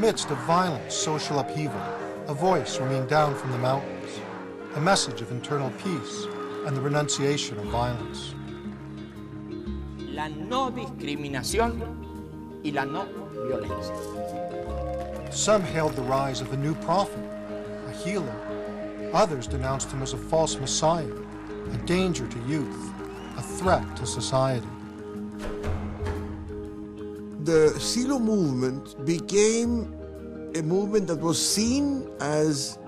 midst of violent social upheaval, a voice ringing down from the mountains, a message of internal peace and the renunciation of violence. La no discriminación y la no violencia. Some hailed the rise of a new prophet, a healer. Others denounced him as a false messiah, a danger to youth, a threat to society. The Silo movement became a movement that was seen as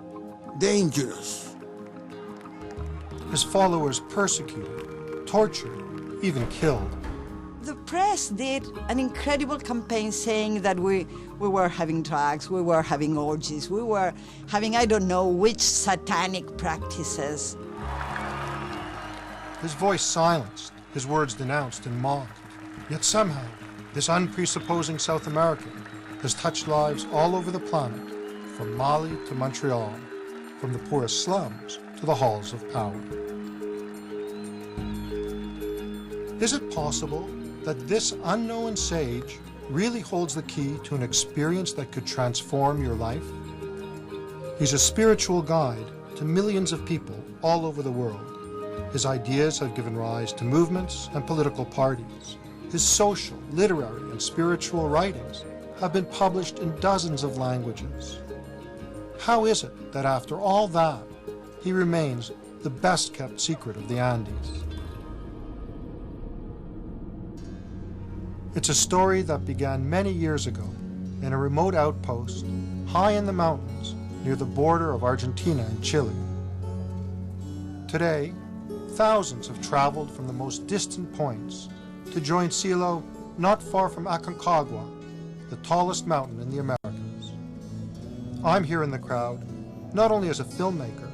dangerous. His followers persecuted, tortured, even killed. The press did an incredible campaign saying that we were having drugs, we were having orgies, we were having I don't know which satanic practices. His voice silenced, his words denounced and mocked. Yet somehow, this unpresupposing South American has touched lives all over the planet, from Mali to Montreal, from the poorest slums to the halls of power. Is it possible that this unknown sage really holds the key to an experience that could transform your life? He's a spiritual guide to millions of people all over the world. His ideas have given rise to movements and political parties. His social, literary, and spiritual writings have been published in dozens of languages. How is it that after all that, he remains the best-kept secret of the Andes? It's a story that began many years ago in a remote outpost high in the mountains near the border of Argentina and Chile. Today, thousands have traveled from the most distant points to join Silo not far from Aconcagua, the tallest mountain in the Americas. I'm here in the crowd, not only as a filmmaker,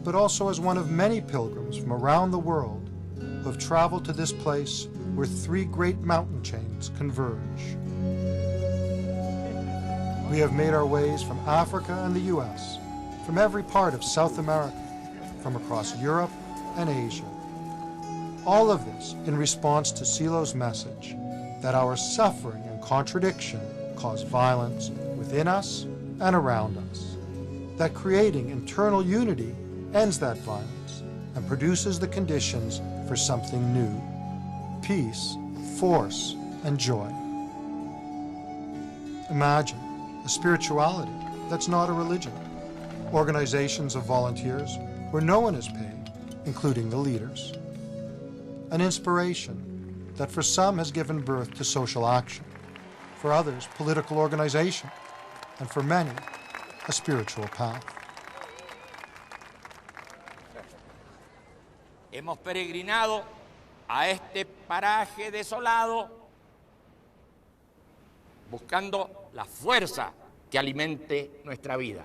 but also as one of many pilgrims from around the world who have traveled to this place where three great mountain chains converge. We have made our ways from Africa and the US, from every part of South America, from across Europe and Asia. All of this in response to Silo's message that our suffering and contradiction cause violence within us and around us, that creating internal unity ends that violence and produces the conditions for something new: peace, force, and joy. Imagine a spirituality that's not a religion, organizations of volunteers where no one is paid, including the leaders. An inspiration that for some has given birth to social action, for others political organization, and for many a spiritual path. Hemos peregrinado a este paraje desolado buscando la fuerza que alimente nuestra vida,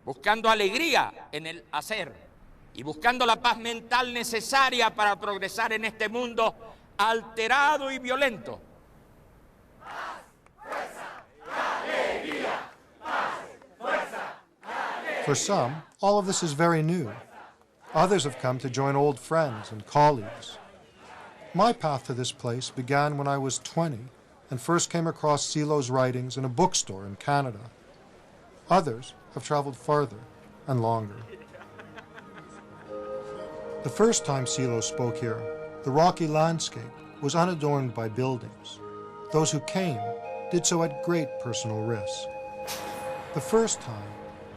buscando alegría en el hacer y buscando la paz mental necesaria para progresar en este mundo alterado y violento. Paz, fuerza, alegría. Paz, fuerza, alegría. For some, all of this is very new. Others have come to join old friends and colleagues. My path to this place began when I was 20 and first came across Silo's writings in a bookstore in Canada. Others have traveled farther and longer. The first time Silo spoke here, the rocky landscape was unadorned by buildings. Those who came did so at great personal risk. The first time,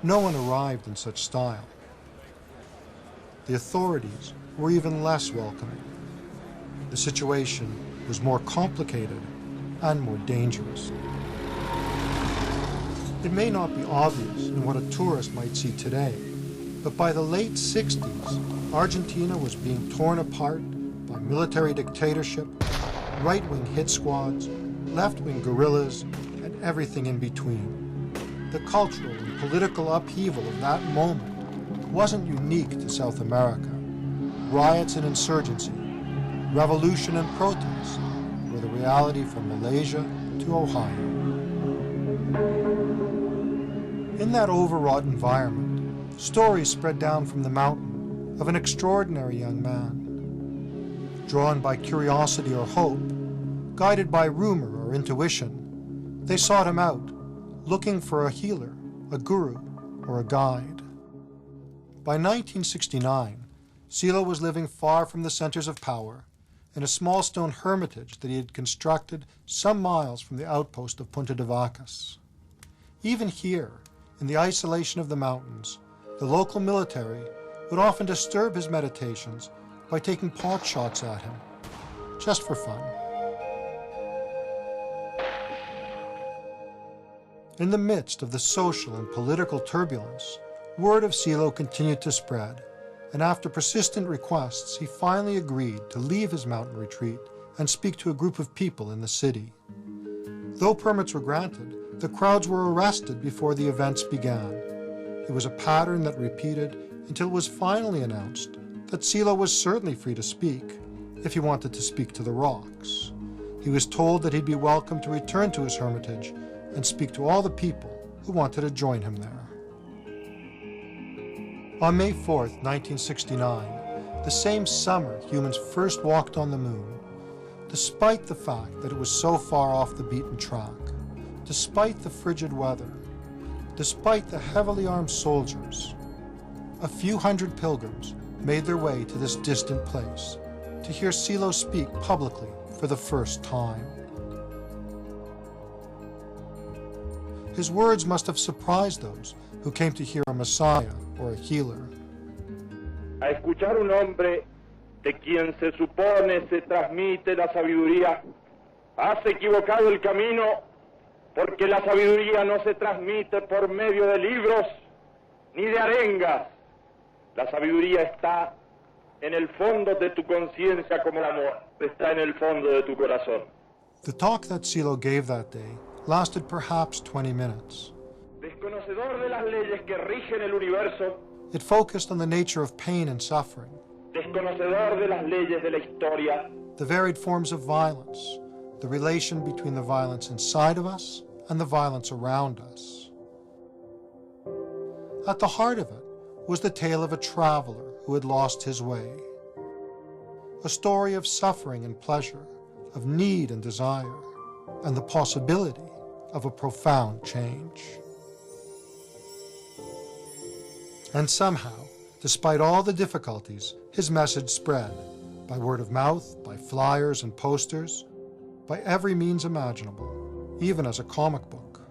no one arrived in such style. The authorities were even less welcoming. The situation was more complicated and more dangerous. It may not be obvious in what a tourist might see today, but by the late 60s, Argentina was being torn apart by military dictatorship, right-wing hit squads, left-wing guerrillas, and everything in between. The cultural and political upheaval of that moment wasn't unique to South America. Riots and insurgency, revolution and protest were the reality from Malaysia to Ohio. In that overwrought environment, stories spread down from the mountain of an extraordinary young man. Drawn by curiosity or hope, guided by rumor or intuition, they sought him out, looking for a healer, a guru, or a guide. By 1969, Silo was living far from the centers of power in a small stone hermitage that he had constructed some miles from the outpost of Punta de Vacas. Even here, in the isolation of the mountains, the local military would often disturb his meditations by taking pot shots at him, just for fun. In the midst of the social and political turbulence, word of Silo continued to spread, and after persistent requests, he finally agreed to leave his mountain retreat and speak to a group of people in the city. Though permits were granted, the crowds were arrested before the events began. It was a pattern that repeated until it was finally announced that Silo was certainly free to speak if he wanted to speak to the rocks. He was told that he'd be welcome to return to his hermitage and speak to all the people who wanted to join him there. On May 4th, 1969, the same summer humans first walked on the moon, despite the fact that it was so far off the beaten track, despite the frigid weather, despite the heavily armed soldiers, a few hundred pilgrims made their way to this distant place to hear Silo speak publicly for the first time. His words must have surprised those who came to hear a Messiah or a healer. A escuchar un hombre de quien se supone se transmite la sabiduría, has equivocado el camino, porque la sabiduría no se transmite por medio de libros ni de arengas. La sabiduría está en el fondo de tu conciencia como el amor, está en el fondo de tu corazón. The talk that Silo gave that day lasted perhaps 20 minutes. Desconocedor de las leyes que rigen el universo, It focused on the nature of pain and suffering, desconocedor de las leyes de la historia, the varied forms of violence, the relation between the violence inside of us and the violence around us. At the heart of it was the tale of a traveler who had lost his way, a story of suffering and pleasure, of need and desire, and the possibility of a profound change. And somehow, despite all the difficulties, his message spread by word of mouth, by flyers and posters, by every means imaginable, even as a comic book.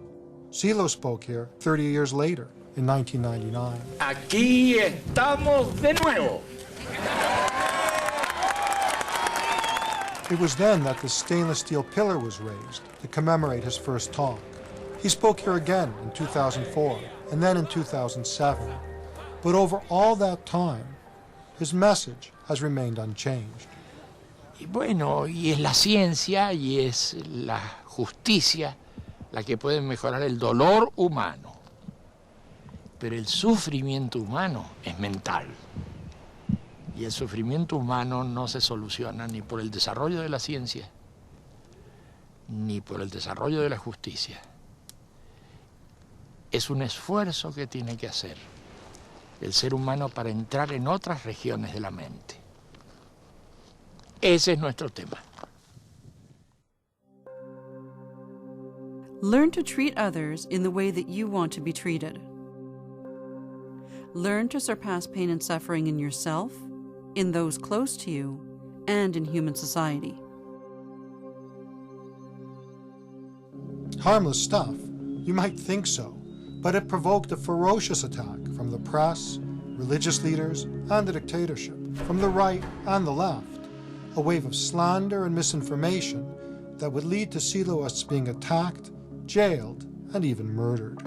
Silo spoke here 30 years later, in 1999. Aquí estamos de nuevo. It was then that the stainless steel pillar was raised to commemorate his first talk. He spoke here again in 2004, and then in 2007. But over all that time, his message has remained unchanged. Y bueno, y es la ciencia y es la justicia la que puede mejorar el dolor humano. Pero el sufrimiento humano es mental. Y el sufrimiento humano no se soluciona ni por el desarrollo de la ciencia, ni por el desarrollo de la justicia. Es un esfuerzo que tiene que hacer el ser humano para entrar en otras regiones de la mente. Ese es nuestro tema. Learn to treat others in the way that you want to be treated. Learn to surpass pain and suffering in yourself, in those close to you, and in human society. Harmless stuff, you might think so, but it provoked a ferocious attack from the press, religious leaders, and the dictatorship, from the right and the left, a wave of slander and misinformation that would lead to Siloists being attacked, jailed, and even murdered.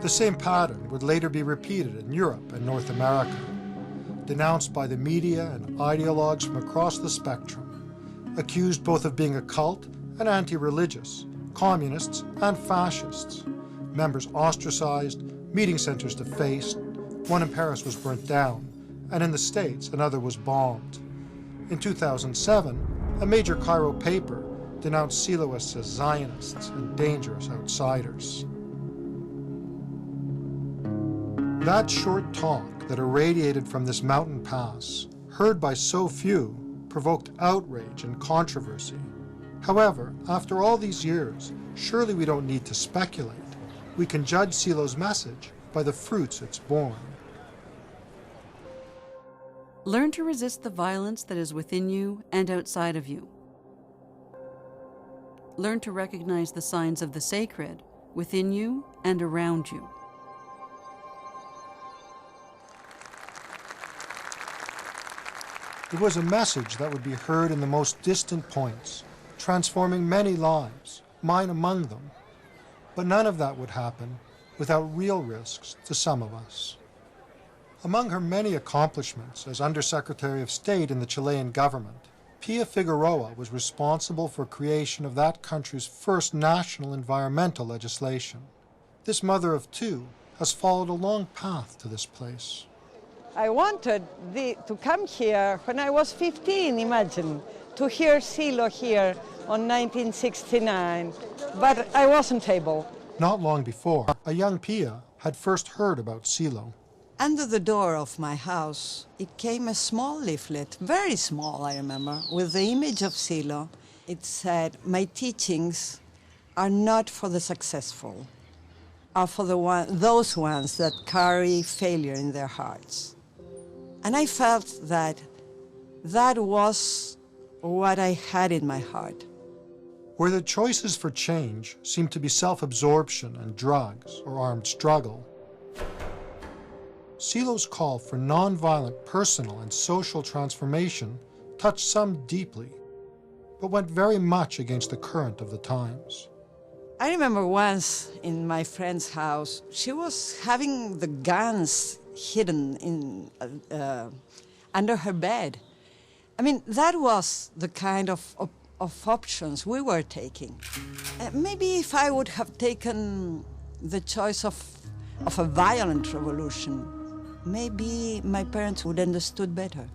The same pattern would later be repeated in Europe and North America, denounced by the media and ideologues from across the spectrum, accused both of being a cult and anti-religious, communists and fascists, members ostracized, meeting centers defaced, one in Paris was burnt down, and in the States another was bombed. In 2007, a major Cairo paper denounced Siloists as Zionists and dangerous outsiders. That short talk that irradiated from this mountain pass, heard by so few, provoked outrage and controversy. However, after all these years, surely we don't need to speculate. We can judge Silo's message by the fruits it's borne. Learn to resist the violence that is within you and outside of you. Learn to recognize the signs of the sacred within you and around you. It was a message that would be heard in the most distant points, transforming many lives, mine among them. But none of that would happen without real risks to some of us. Among her many accomplishments as Undersecretary of State in the Chilean government, Pia Figueroa was responsible for creation of that country's first national environmental legislation. This mother of two has followed a long path to this place. I wanted to come here when I was 15, imagine, to hear Silo here on 1969, but I wasn't able. Not long before, a young Pia had first heard about Silo. Under the door of my house, it came a small leaflet, very small, I remember, with the image of Silo. It said, "My teachings are not for the successful, are for those ones that carry failure in their hearts." And I felt that that was what I had in my heart. Where the choices for change seemed to be self-absorption and drugs or armed struggle, Silo's call for nonviolent personal and social transformation touched some deeply, but went very much against the current of the times. I remember once in my friend's house, she was having the guns hidden in, under her bed. I mean, that was the kind of options we were taking. Maybe if I would have taken the choice of a violent revolution, maybe my parents would have understood better.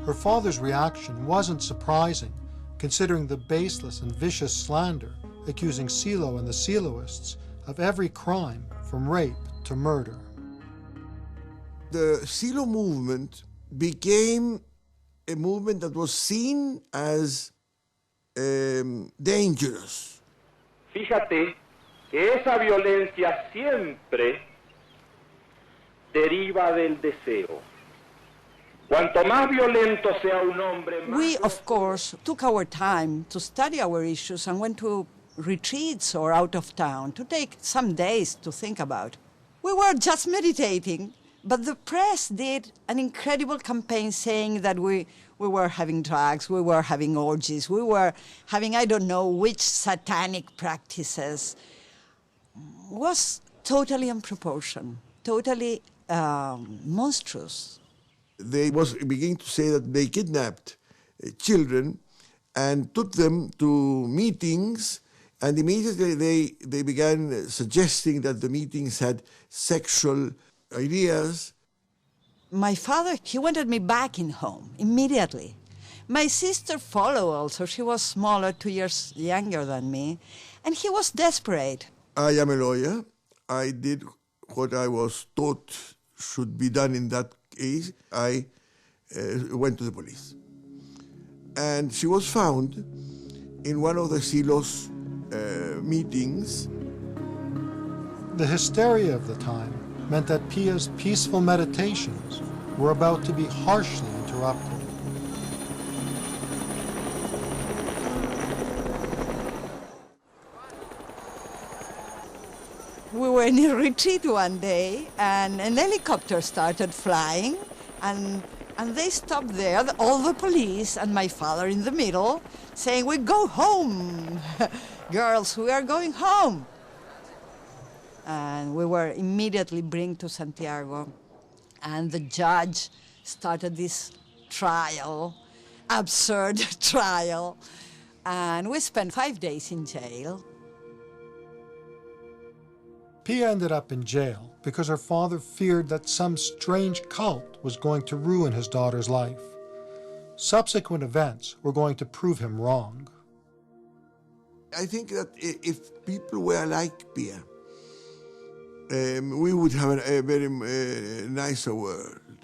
Her father's reaction wasn't surprising, considering the baseless and vicious slander accusing Silo and the Siloists of every crime from rape to murder. The Silo movement became a movement that was seen as dangerous. Fíjate que esa violencia siempre deriva del deseo. Cuanto más violento sea un hombre, más... We, of course, took our time to study our issues and went to retreats or out of town to take some days to think about. We were just meditating, but the press did an incredible campaign saying that we were having drugs, we were having orgies, we were having I don't know which satanic practices. It was totally unproportioned, totally monstrous. They was beginning to say that they kidnapped children and took them to meetings, and immediately they began suggesting that the meetings had sexual ideas. My father, he wanted me back in home immediately. My sister followed also. She was smaller, 2 years younger than me, and he was desperate. I am a lawyer. I did what I was taught should be done in that case. I went to the police. And she was found in one of the Silo's meetings. The hysteria of the time meant that Pia's peaceful meditations were about to be harshly interrupted. We were in a retreat one day, and an helicopter started flying, and they stopped there, all the police and my father in the middle, saying, "We go home, girls, we are going home." And we were immediately brought to Santiago, and the judge started this trial, absurd trial, and we spent 5 days in jail. Pia ended up in jail because her father feared that some strange cult was going to ruin his daughter's life. Subsequent events were going to prove him wrong. I think that if people were like Pia, we would have a very nicer world.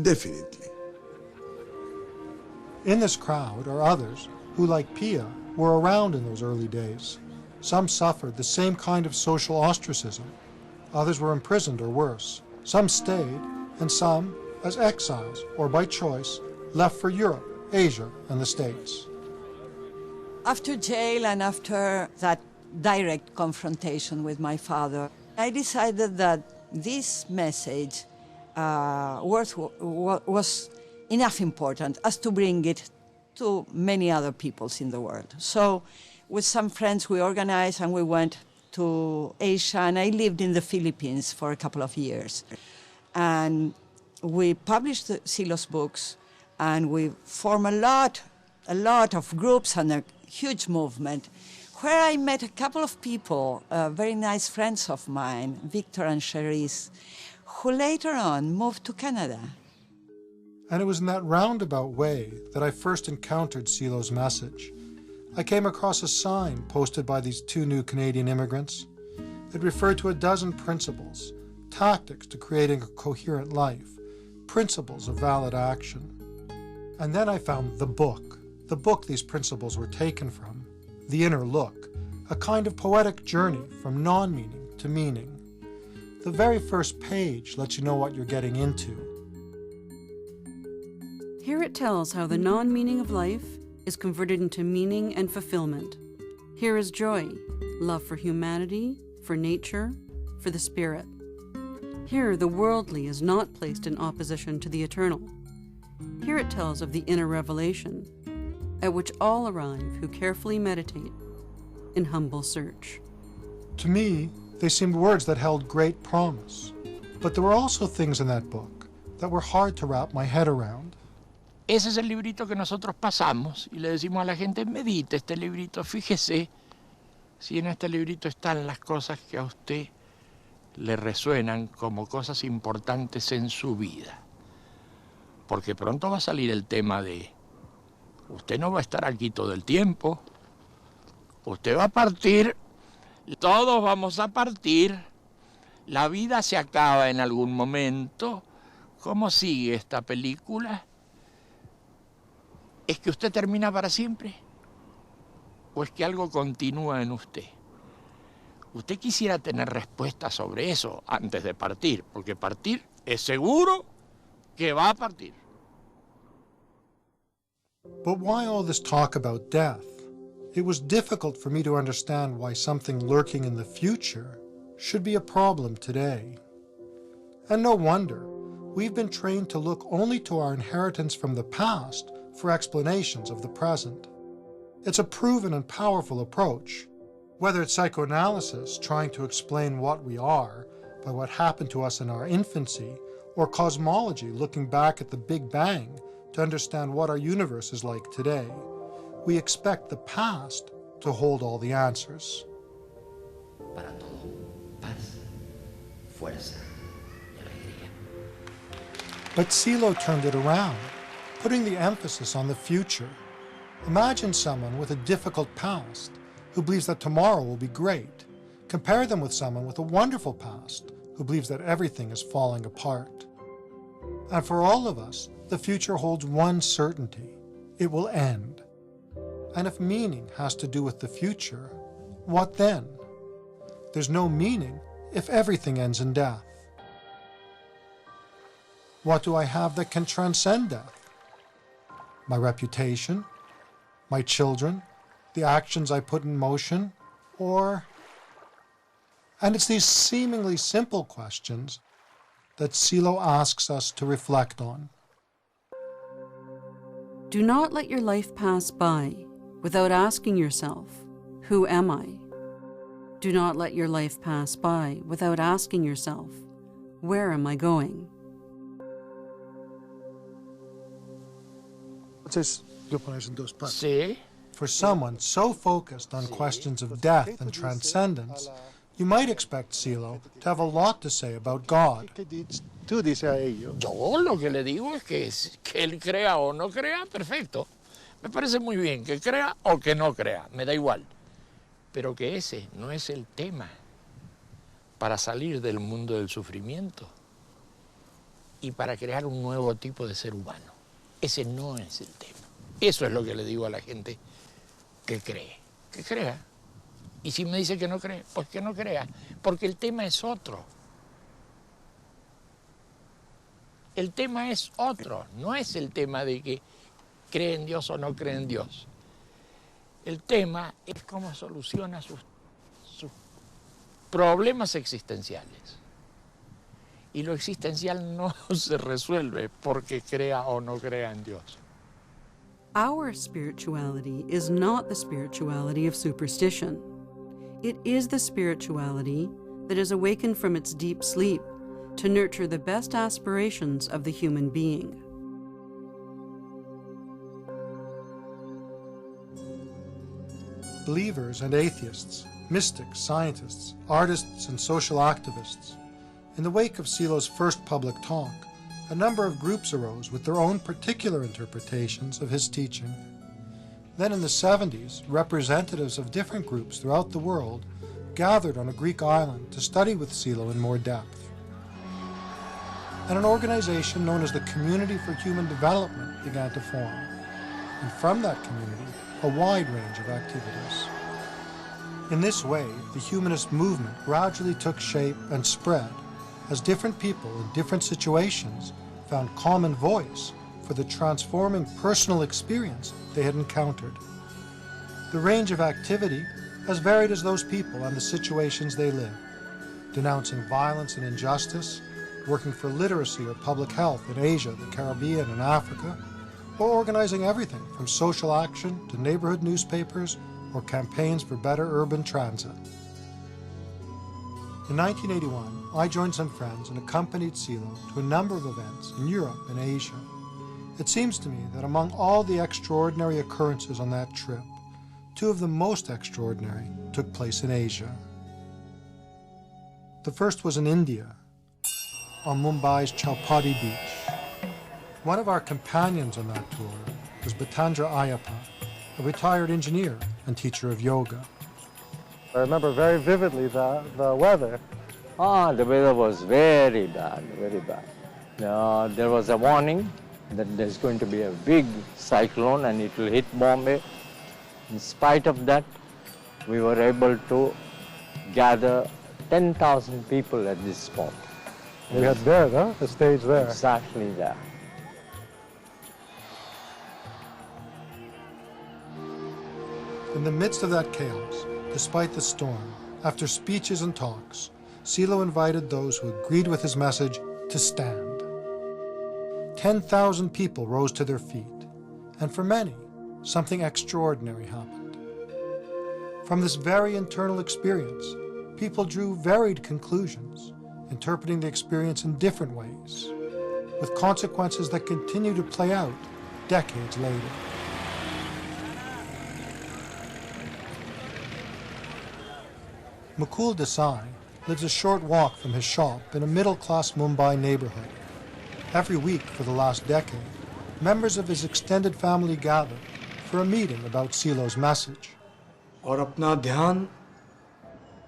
Definitely. In this crowd are others who, like Pia, were around in those early days. Some suffered the same kind of social ostracism. Others were imprisoned or worse. Some stayed, and some, as exiles or by choice, left for Europe, Asia, and the States. After jail and after that direct confrontation with my father, I decided that this message was enough important as to bring it to many other peoples in the world. So with some friends we organized and we went to Asia, and I lived in the Philippines for a couple of years. And we published Silo's books, and we formed a lot of groups and a huge movement, where I met a couple of people, very nice friends of mine, Victor and Cherise, who later on moved to Canada. And it was in that roundabout way that I first encountered Silo's message. I came across a sign posted by these two new Canadian immigrants. It referred to a dozen principles, tactics to creating a coherent life, principles of valid action. And then I found the book these principles were taken from, The Inner Look, a kind of poetic journey from non-meaning to meaning. The very first page lets you know what you're getting into. Here it tells how the non-meaning of life is converted into meaning and fulfillment. Here is joy, love for humanity, for nature, for the spirit. Here the worldly is not placed in opposition to the eternal. Here it tells of the inner revelation, at which all arrive who carefully meditate in humble search. To me, they seemed words that held great promise. But there were also things in that book that were hard to wrap my head around. Ese es el librito que nosotros pasamos y le decimos a la gente, medite este librito, fíjese si en este librito están las cosas que a usted le resuenan como cosas importantes en su vida. Porque pronto va a salir el tema de, usted no va a estar aquí todo el tiempo, usted va a partir, todos vamos a partir, la vida se acaba en algún momento. ¿Cómo sigue esta película? ¿Es que usted termina para siempre? ¿O es que algo continúa en usted? Usted quisiera tener respuestas sobre eso antes de partir, porque partir es seguro que va a partir. But why all this talk about death? It was difficult for me to understand why something lurking in the future should be a problem today. And no wonder. We've been trained to look only to our inheritance from the past for explanations of the present. It's a proven and powerful approach. Whether it's psychoanalysis trying to explain what we are by what happened to us in our infancy, or cosmology looking back at the Big Bang to understand what our universe is like today, we expect the past to hold all the answers. Para todo, paz, fuerza y alegría. But Silo turned it around, putting the emphasis on the future. Imagine someone with a difficult past who believes that tomorrow will be great. Compare them with someone with a wonderful past who believes that everything is falling apart. And for all of us, the future holds one certainty. It will end. And if meaning has to do with the future, what then? There's no meaning if everything ends in death. What do I have that can transcend death? My reputation, my children, the actions I put in motion, or... And it's these seemingly simple questions that Silo asks us to reflect on. Do not let your life pass by without asking yourself, who am I? Do not let your life pass by without asking yourself, where am I going? Sí. For someone so focused on questions of death and transcendence, you might expect Silo to have a lot to say about God. Yo lo que le digo es que él crea o no crea, perfecto. Me parece muy bien que crea o que no crea, me da igual. Pero que ese no es el tema para salir del mundo del sufrimiento y para crear un nuevo tipo de ser humano. Ese no es el tema. Eso es lo que le digo a la gente que cree. Que crea. Y si me dice que no cree, pues que no crea. Porque el tema es otro. El tema es otro. No es el tema de que cree en Dios o no cree en Dios. El tema es cómo soluciona sus problemas existenciales. Y lo existencial no se resuelve porque crea o no crea en Dios. Our spirituality is not the spirituality of superstition. It is the spirituality that is awakened from its deep sleep to nurture the best aspirations of the human being. Believers and atheists, mystics, scientists, artists, and social activists. In the wake of Silo's first public talk, a number of groups arose with their own particular interpretations of his teaching. Then in the 70s, representatives of different groups throughout the world gathered on a Greek island to study with Silo in more depth. And an organization known as the Community for Human Development began to form. And from that community, a wide range of activities. In this way, the humanist movement gradually took shape and spread as different people in different situations found common voice for the transforming personal experience they had encountered. The range of activity as varied as those people and the situations they lived, denouncing violence and injustice, working for literacy or public health in Asia, the Caribbean, and Africa, or organizing everything from social action to neighborhood newspapers or campaigns for better urban transit. In 1981, I joined some friends and accompanied Silo to a number of events in Europe and Asia. It seems to me that among all the extraordinary occurrences on that trip, two of the most extraordinary took place in Asia. The first was in India, on Mumbai's Chowpatty Beach. One of our companions on that tour was Bhatandra Ayappa, a retired engineer and teacher of yoga. I remember very vividly the weather. The weather was very bad, very bad. There was a warning that there's going to be a big cyclone and it will hit Bombay. In spite of that, we were able to gather 10,000 people at this spot. We had there, huh? The stage there. Exactly there. In the midst of that chaos, despite the storm, after speeches and talks, Silo invited those who agreed with his message to stand. 10,000 people rose to their feet, and for many, something extraordinary happened. From this very internal experience, people drew varied conclusions, interpreting the experience in different ways, with consequences that continue to play out decades later. Mukul Desai lives a short walk from his shop in a middle-class Mumbai neighborhood. Every week for the last decade, members of his extended family gather for a meeting about Silo's message. और अपना ध्यान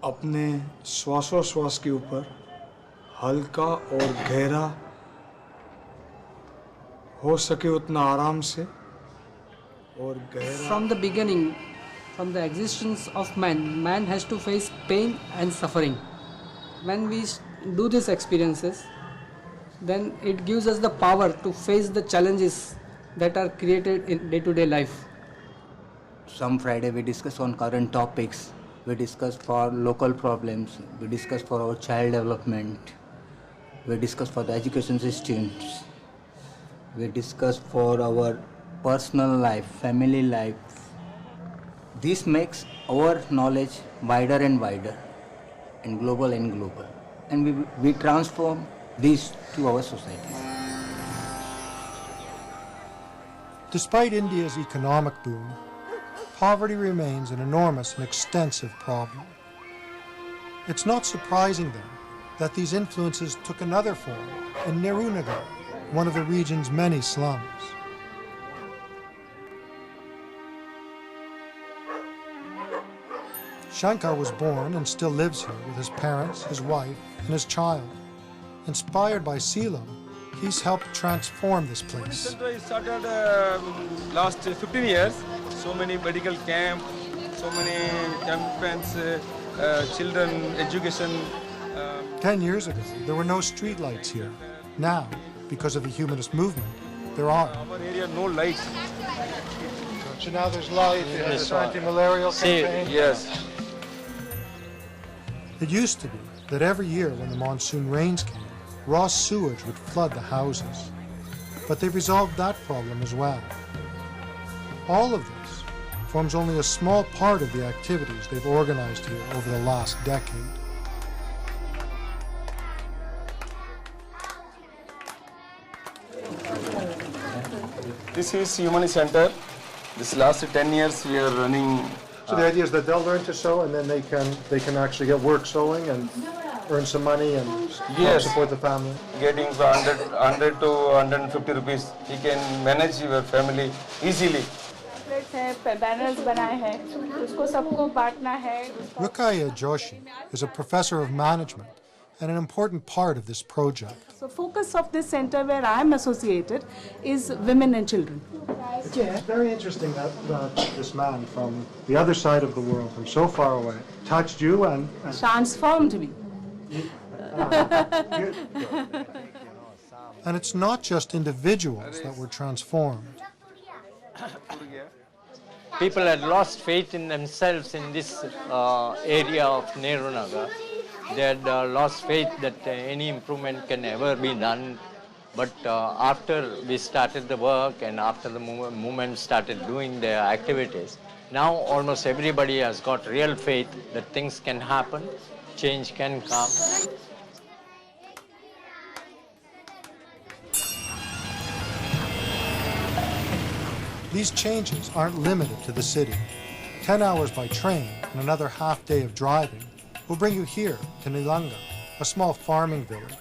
अपने श्वासोश्वास के ऊपर हल्का और गहरा हो सके उतना आराम से और गहरा. From the beginning, from the existence of man, man has to face pain and suffering. When we do these experiences, then it gives us the power to face the challenges that are created in day-to-day life. Some Friday we discuss on current topics, we discuss for local problems, we discuss for our child development, we discuss for the education systems, we discuss for our personal life, family life. This makes our knowledge wider and wider and global, and we transform these to our society. Despite India's economic boom, poverty remains an enormous and extensive problem. It's not surprising then that these influences took another form in Nehru-Nagar, one of the region's many slums. Shankar was born and still lives here with his parents, his wife, and his child. Inspired by Silo, he's helped transform this place. Center started last 15 years. So many medical camps, so many campaigns, children education. 10 years ago, there were no street lights here. Now, because of the humanist movement, there are. Our area, no lights. So now there's light, there's anti-malarial campaign. Yes. It used to be that every year when the monsoon rains came, raw sewage would flood the houses. But they've resolved that problem as well. All of this forms only a small part of the activities they've organized here over the last decade. This is Humanist Center. This last 10 years we are running. So the idea is that they'll learn to sew and then they can actually get work sewing and earn some money and support the family. Getting 100 to 150 rupees. You can manage your family easily. Rukaya Joshi is a professor of management and an important part of this project. So focus of this center where I am associated is women and children. It's very interesting that this man from the other side of the world, from so far away, touched you and transformed me. And it's not just individuals that were transformed. People had lost faith in themselves in this area of Nehru Nagar. They had lost faith that any improvement can ever be done. But after we started the work and after the movement started doing their activities, now almost everybody has got real faith that things can happen, change can come. These changes aren't limited to the city. 10 hours by train and another half day of driving will bring you here to Nilanga, a small farming village.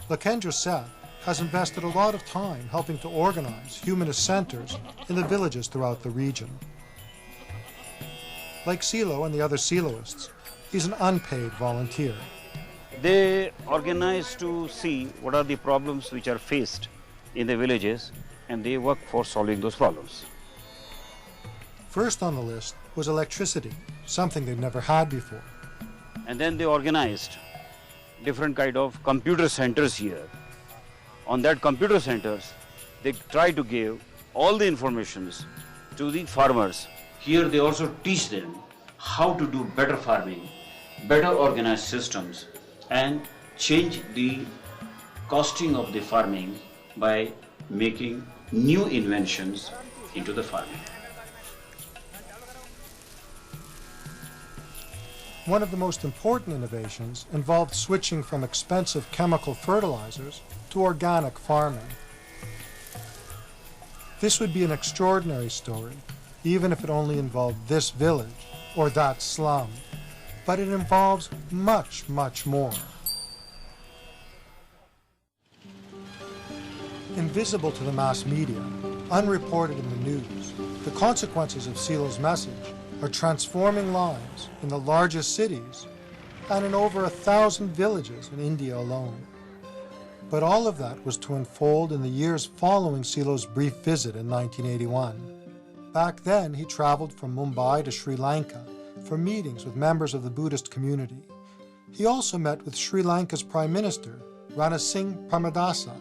Lakendra Seth has invested a lot of time helping to organize humanist centers in the villages throughout the region. Like Silo and the other Siloists, he's an unpaid volunteer. They organize to see what are the problems which are faced in the villages, and they work for solving those problems. First on the list was electricity, something they'd never had before. And then they organized different kind of computer centers here. On that computer centers, they try to give all the informations to the farmers. Here they also teach them how to do better farming, better organized systems, and change the costing of the farming by making new inventions into the farming. One of the most important innovations involved switching from expensive chemical fertilizers to organic farming. This would be an extraordinary story, even if it only involved this village or that slum. But it involves much, much more. Invisible to the mass media, unreported in the news, the consequences of Silo's message are transforming lives in the largest cities and in over 1,000 villages in India alone. But all of that was to unfold in the years following Silo's brief visit in 1981. Back then, he traveled from Mumbai to Sri Lanka for meetings with members of the Buddhist community. He also met with Sri Lanka's Prime Minister, Rana Singh Pramadasa.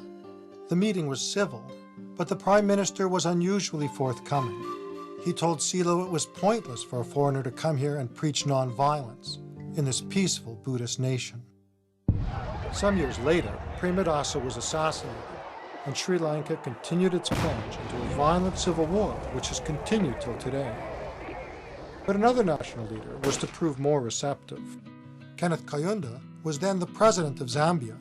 The meeting was civil, but the Prime Minister was unusually forthcoming. He told Silo it was pointless for a foreigner to come here and preach nonviolence in this peaceful Buddhist nation. Some years later, Premadasa was assassinated, and Sri Lanka continued its plunge into a violent civil war, which has continued till today. But another national leader was to prove more receptive. Kenneth Kaunda was then the president of Zambia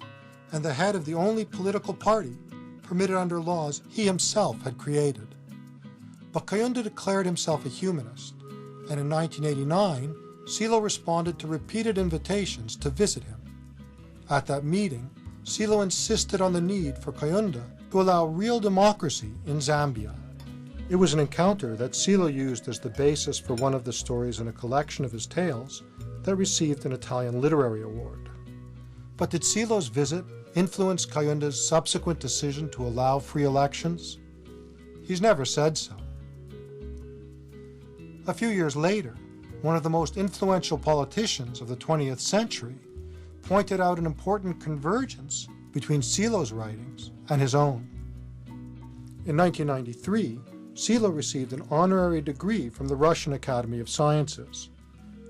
and the head of the only political party permitted under laws he himself had created. But Kaunda declared himself a humanist, and in 1989, Silo responded to repeated invitations to visit him. At that meeting, Silo insisted on the need for Kaunda to allow real democracy in Zambia. It was an encounter that Silo used as the basis for one of the stories in a collection of his tales that received an Italian literary award. But did Silo's visit influenced Kayunda's subsequent decision to allow free elections? He's never said so. A few years later, one of the most influential politicians of the 20th century pointed out an important convergence between Silo's writings and his own. In 1993, Silo received an honorary degree from the Russian Academy of Sciences.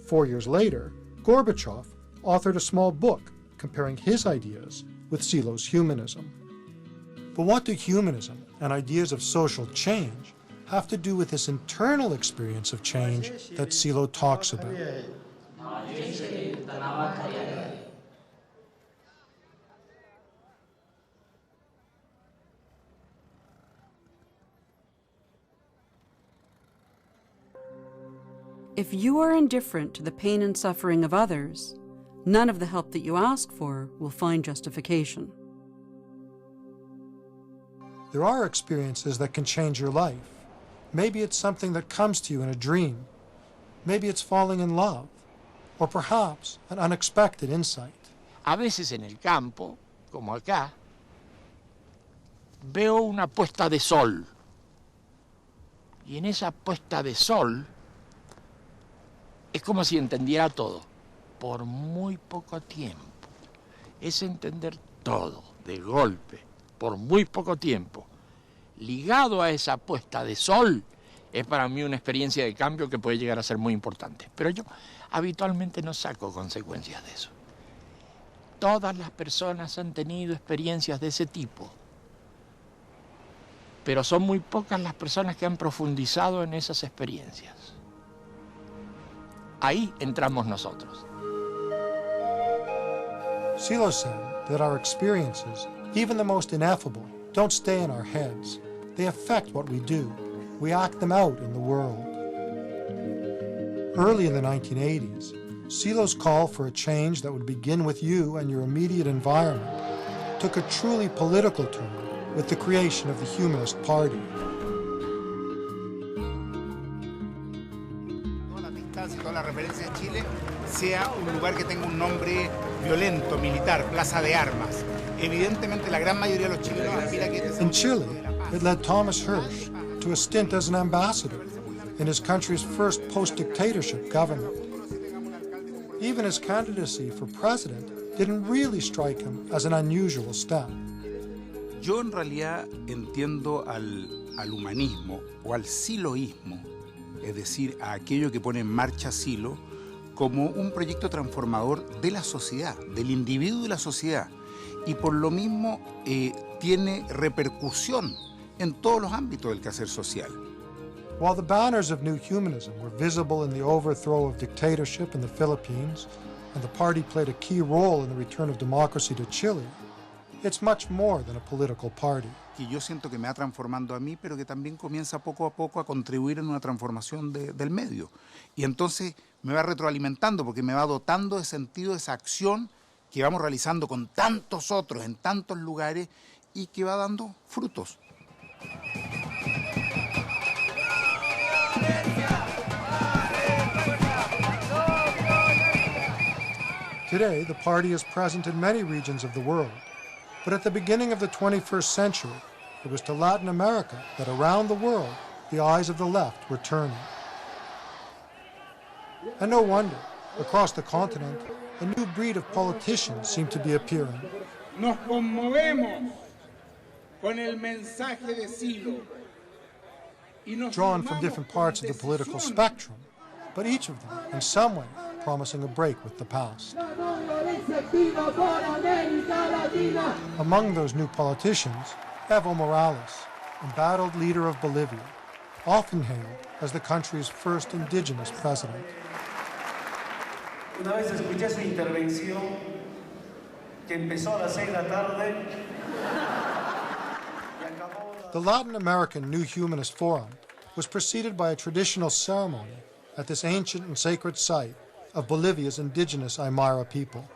4 years later, Gorbachev authored a small book comparing his ideas with Silo's humanism. But what do humanism and ideas of social change have to do with this internal experience of change that Silo talks about? If you are indifferent to the pain and suffering of others, none of the help that you ask for will find justification. There are experiences that can change your life. Maybe it's something that comes to you in a dream. Maybe it's falling in love. Or perhaps an unexpected insight. A veces en el campo, como acá, veo una puesta de sol. Y en esa puesta de sol es como si entendiera todo, por muy poco tiempo. Es entender todo, de golpe, por muy poco tiempo. Ligado a esa puesta de sol, es para mí una experiencia de cambio que puede llegar a ser muy importante. Pero yo habitualmente no saco consecuencias de eso. Todas las personas han tenido experiencias de ese tipo, pero son muy pocas las personas que han profundizado en esas experiencias. Ahí entramos nosotros. Silo said that our experiences, even the most ineffable, don't stay in our heads. They affect what we do. We act them out in the world. Early in the 1980s, Silo's call for a change that would begin with you and your immediate environment took a truly political turn with the creation of the Humanist Party. Toda la referencia de Chile sea un lugar que tenga un nombre violento, militar, plaza de armas. Evidentemente la gran mayoría de los chilenos aspira que In Chile, it led Thomas Hirsch to a stint as an ambassador in his country's first post-dictatorship government. Even his candidacy for president didn't really strike him as an unusual step. Yo en realidad entiendo al humanismo o al siloísmo, es decir, a aquello que pone en marcha Silo, como un proyecto transformador de la sociedad, del individuo y la sociedad, y por lo mismo tiene repercusión en todos los ámbitos del quehacer social. While the banners of New Humanism were visible in the overthrow of dictatorship in the Philippines, and the party played a key role in the return of democracy to Chile, it's much more than a political party. Que yo siento que me va transformando a mí, pero que también comienza poco a poco a contribuir en una transformación del medio. Y entonces me va retroalimentando porque me va dotando de sentido de esa acción que vamos realizando con tantos otros en tantos lugares y que va dando frutos. Today, the party is present in many regions of the world. But at the beginning of the 21st century, it was to Latin America that around the world, the eyes of the left were turning. And no wonder, across the continent, a new breed of politicians seemed to be appearing. Nos conmovemos con el mensaje de Silo. Drawn from different parts of the political spectrum, but each of them, in some way, promising a break with the past. Among those new politicians, Evo Morales, embattled leader of Bolivia, often hailed as the country's first indigenous president. Una vez escuché su intervención que empezó a las 6 de la tarde. The Latin American New Humanist Forum was preceded by a traditional ceremony at this ancient and sacred site of Bolivia's indigenous Aymara people.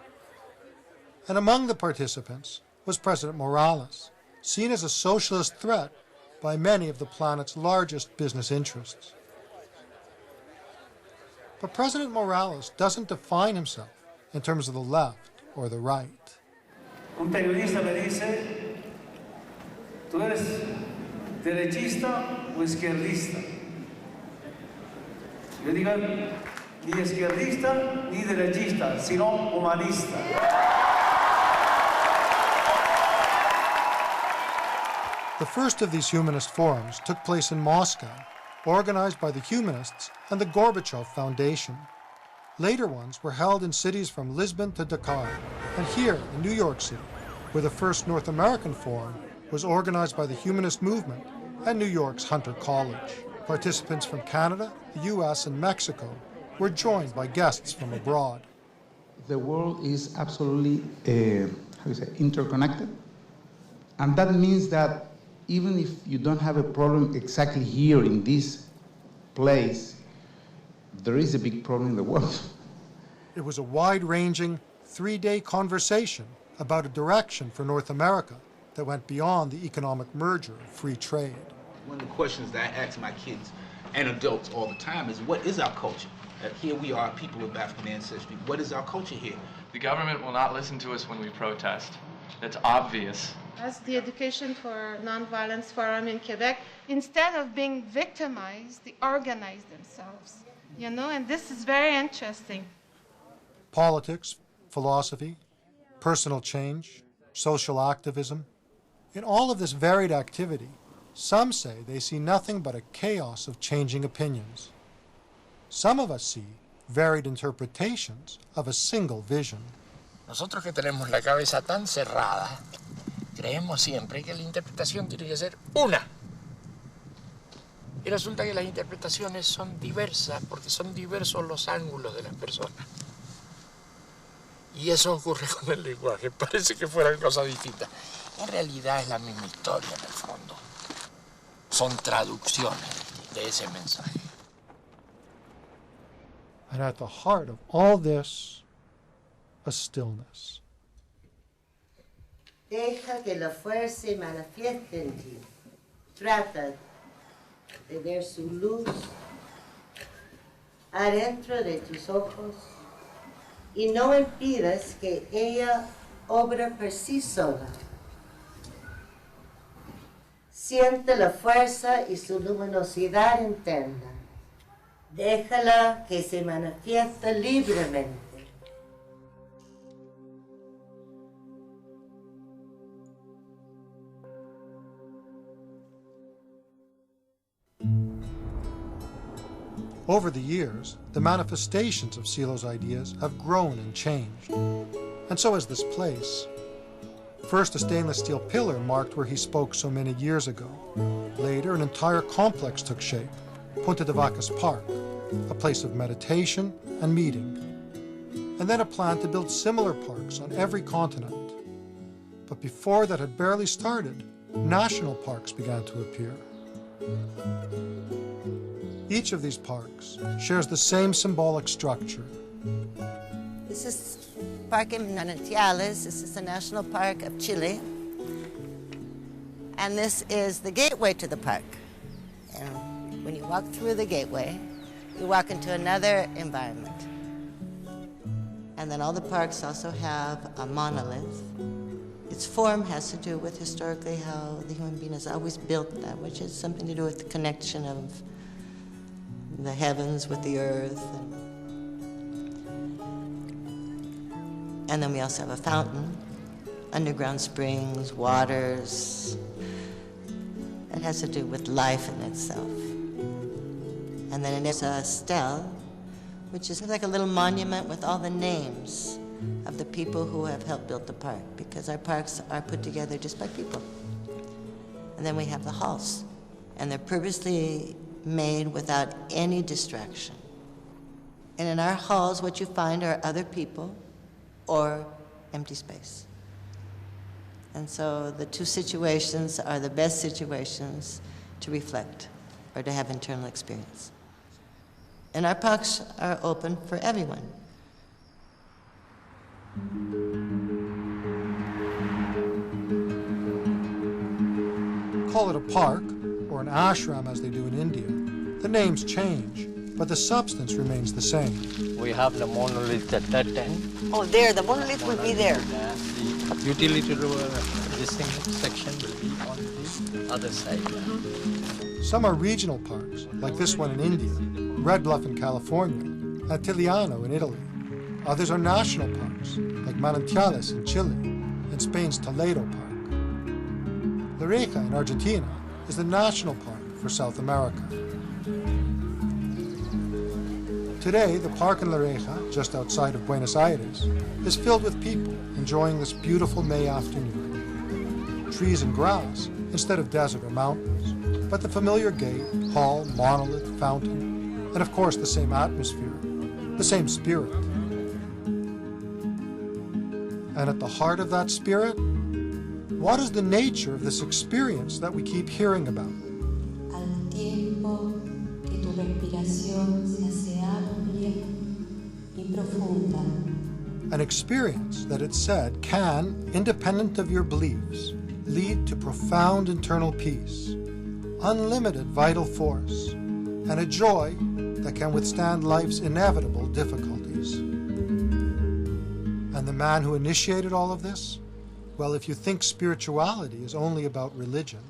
And among the participants was President Morales, seen as a socialist threat by many of the planet's largest business interests. But President Morales doesn't define himself in terms of the left or the right. un periodista me dice, ¿tú eres derechista o izquierdista? Yo digo, ni izquierdista ni derechista, sino humanista. The first of these humanist forums took place in Moscow, organized by the humanists and the Gorbachev Foundation. Later ones were held in cities from Lisbon to Dakar, and here in New York City, where the first North American forum was organized by the humanist movement and New York's Hunter College. Participants from Canada, the US, and Mexico were joined by guests from abroad. The world is absolutely, interconnected. And that means that even if you don't have a problem exactly here in this place, there is a big problem in the world. It was a wide-ranging, 3-day conversation about a direction for North America that went beyond the economic merger of free trade. One of the questions that I ask my kids and adults all the time is, what is our culture? Here we are, people of African ancestry. What is our culture here? The government will not listen to us when we protest. That's obvious. As the Education for Nonviolence Forum in Quebec, instead of being victimized, they organize themselves, and this is very interesting. Politics, philosophy, personal change, social activism. In all of this varied activity, some say they see nothing but a chaos of changing opinions. Some of us see varied interpretations of a single vision. Nosotros que tenemos la cabeza tan cerrada, creemos siempre que la interpretación tiene que ser una. Y resulta que las interpretaciones son diversas, porque son diversos los ángulos de las personas. Y eso ocurre con el lenguaje, parece que fueran cosas distintas. En realidad es la misma historia en el fondo. Son traducciones de ese mensaje. And at the heart of all this, a stillness. Deja que la fuerza se manifieste en ti. Trata de ver su luz adentro de tus ojos y no impidas que ella obra por sí sola. Siente la fuerza y su luminosidad interna. Déjala que se manifieste libremente. Over the years, the manifestations of Silo's ideas have grown and changed, and so has this place. First, a stainless steel pillar marked where he spoke so many years ago. Later, an entire complex took shape, Punta de Vacas Park, a place of meditation and meeting. And then a plan to build similar parks on every continent. But before that had barely started, national parks began to appear. Each of these parks shares the same symbolic structure. This is Parque Manantiales. This is the National Park of Chile. And this is the gateway to the park. And when you walk through the gateway, you walk into another environment. And then all the parks also have a monolith. Its form has to do with historically how the human being has always built that, which has something to do with the connection of the heavens with the earth. And then we also have a fountain, underground springs, waters. It has to do with life in itself. And then there's a stele, which is like a little monument with all the names of the people who have helped build the park, because our parks are put together just by people. And then we have the halls, and they're purposely made without any distraction. And in our halls, what you find are other people or empty space. And so the two situations are the best situations to reflect or to have internal experience. And our parks are open for everyone. Call it a park, or an ashram as they do in India. The names change, but the substance remains the same. We have the monolith at that end. Oh, there, the monolith will be there. utility this section will be on the other side. Some are regional parks, like this one in India, Red Bluff in California, and Tigliano in Italy. Others are national parks, like Manantiales in Chile, and Spain's Toledo Park. La Reja in Argentina is the national park for South America. Today, the park in La Reja, just outside of Buenos Aires, is filled with people enjoying this beautiful May afternoon. Trees and grass instead of desert or mountains, but the familiar gate, hall, monolith, fountain, and of course the same atmosphere, the same spirit. And at the heart of that spirit, what is the nature of this experience that we keep hearing about? Al tiempo que tu respiración se hace amplia y profunda. An experience that it's said can, independent of your beliefs, lead to profound internal peace, unlimited vital force, and a joy that can withstand life's inevitable difficulties. And the man who initiated all of this? Well, if you think spirituality is only about religion,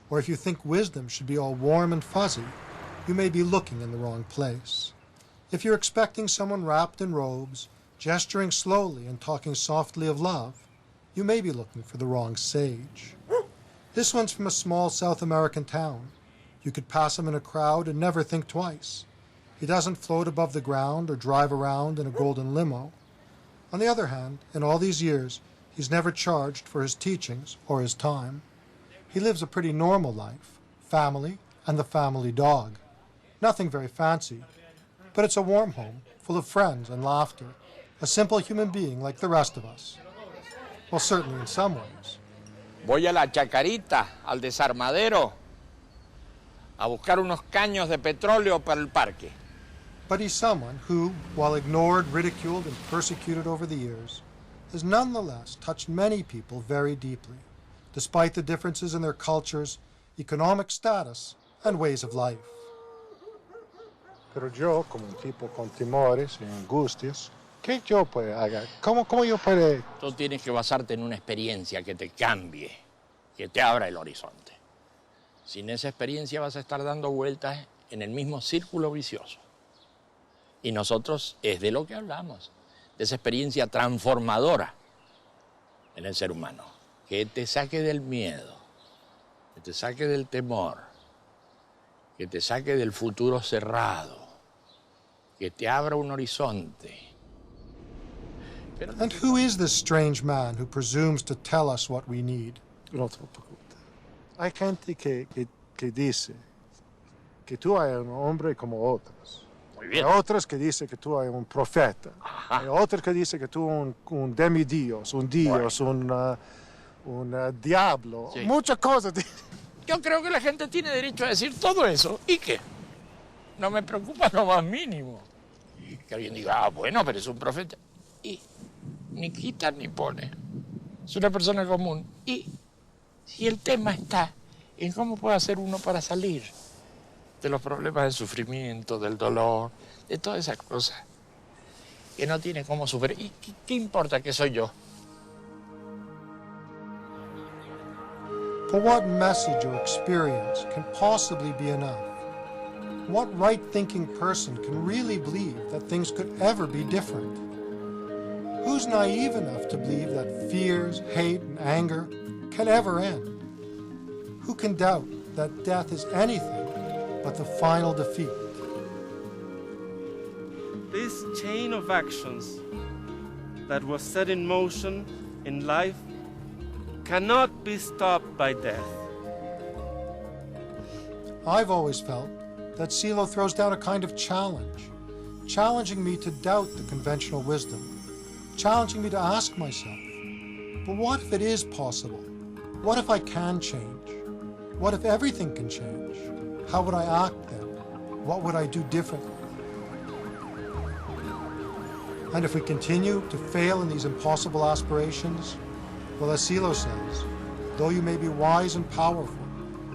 or if you think wisdom should be all warm and fuzzy, you may be looking in the wrong place. If you're expecting someone wrapped in robes, gesturing slowly and talking softly of love, you may be looking for the wrong sage. This one's from a small South American town. You could pass him in a crowd and never think twice. He doesn't float above the ground or drive around in a golden limo. On the other hand, in all these years, he's never charged for his teachings or his time. He lives a pretty normal life, family and the family dog. Nothing very fancy, but it's a warm home full of friends and laughter, a simple human being like the rest of us. Well, certainly in some ways. Voy a la Chacarita, al desarmadero, a buscar unos caños de petróleo para el parque. But he's someone who, while ignored, ridiculed, and persecuted over the years, has nonetheless touched many people very deeply, despite the differences in their cultures, economic status, and ways of life. Pero yo, como un tipo con temores y angustias, ¿qué yo puedo hacer? ¿Cómo yo puedo? Tú tienes que basarte en una experiencia que te cambie, que te abra el horizonte. Sin esa experiencia vas a estar dando vueltas en el mismo círculo vicioso. Y nosotros es de lo que hablamos, de esa experiencia transformadora en el ser humano, que te saque del miedo, que te saque del temor, que te saque del futuro cerrado, que te abra un horizonte. And who is this strange man who presumes to tell us what we need? Hay gente que dice que tú eres un hombre como otros. Hay otros que dicen que tú eres un profeta. Hay otros que dicen que tú eres un demidios, un dios, un diablo. Sí. Muchas cosas. Yo creo que la gente tiene derecho a decir todo eso. ¿Y qué? No me preocupa lo más mínimo. Que alguien diga, bueno, pero es un profeta. Y ni quita ni pone. Es una persona común. Y si el tema está en cómo puede hacer uno para salir de los problemas del sufrimiento, del dolor, de todas esas cosas que no tiene cómo superar. ¿Y qué importa que soy yo? But what message or experience can possibly be enough? What right-thinking person can really believe that things could ever be different? Who's naive enough to believe that fears, hate, and anger can ever end? Who can doubt that death is anything but the final defeat? This chain of actions that was set in motion in life cannot be stopped by death. I've always felt that Silo throws down a kind of challenge, challenging me to doubt the conventional wisdom, challenging me to ask myself, but what if it is possible? What if I can change? What if everything can change? How would I act then? What would I do differently? And if we continue to fail in these impossible aspirations, well, as Silo says, though you may be wise and powerful,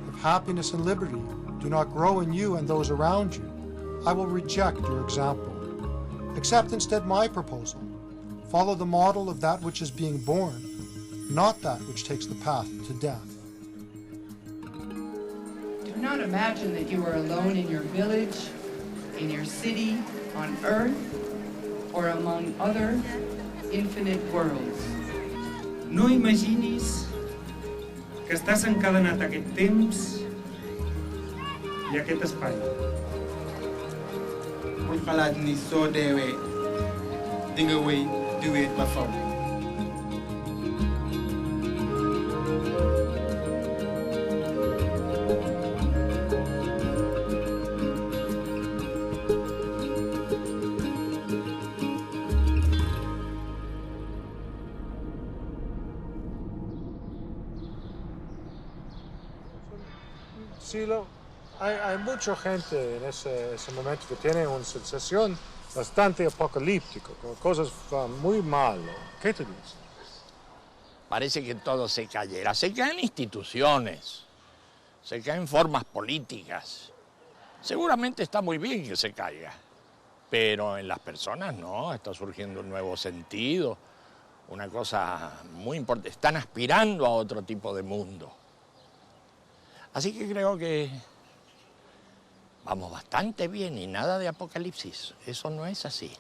if happiness and liberty do not grow in you and those around you, I will reject your example. Accept instead my proposal. Follow the model of that which is being born. not that which takes the path to death. Do not imagine that you are alone in your village, in your city, on earth, or among other infinite worlds. No imaginis que estàs encadenat a aquest temps i a aquest espai. Bul xalaat ni soo deewee di nga wéy di wéet ba faw. Sí, hay mucha gente en ese momento que tiene una sensación bastante apocalíptica, con cosas muy malas. ¿Qué te dices? Parece que todo se cayera. Se caen instituciones, se caen formas políticas. Seguramente está muy bien que se caiga, pero en las personas no, está surgiendo un nuevo sentido, una cosa muy importante. Están aspirando a otro tipo de mundo. Así que creo que vamos bastante bien y nada de apocalipsis. Eso no es así.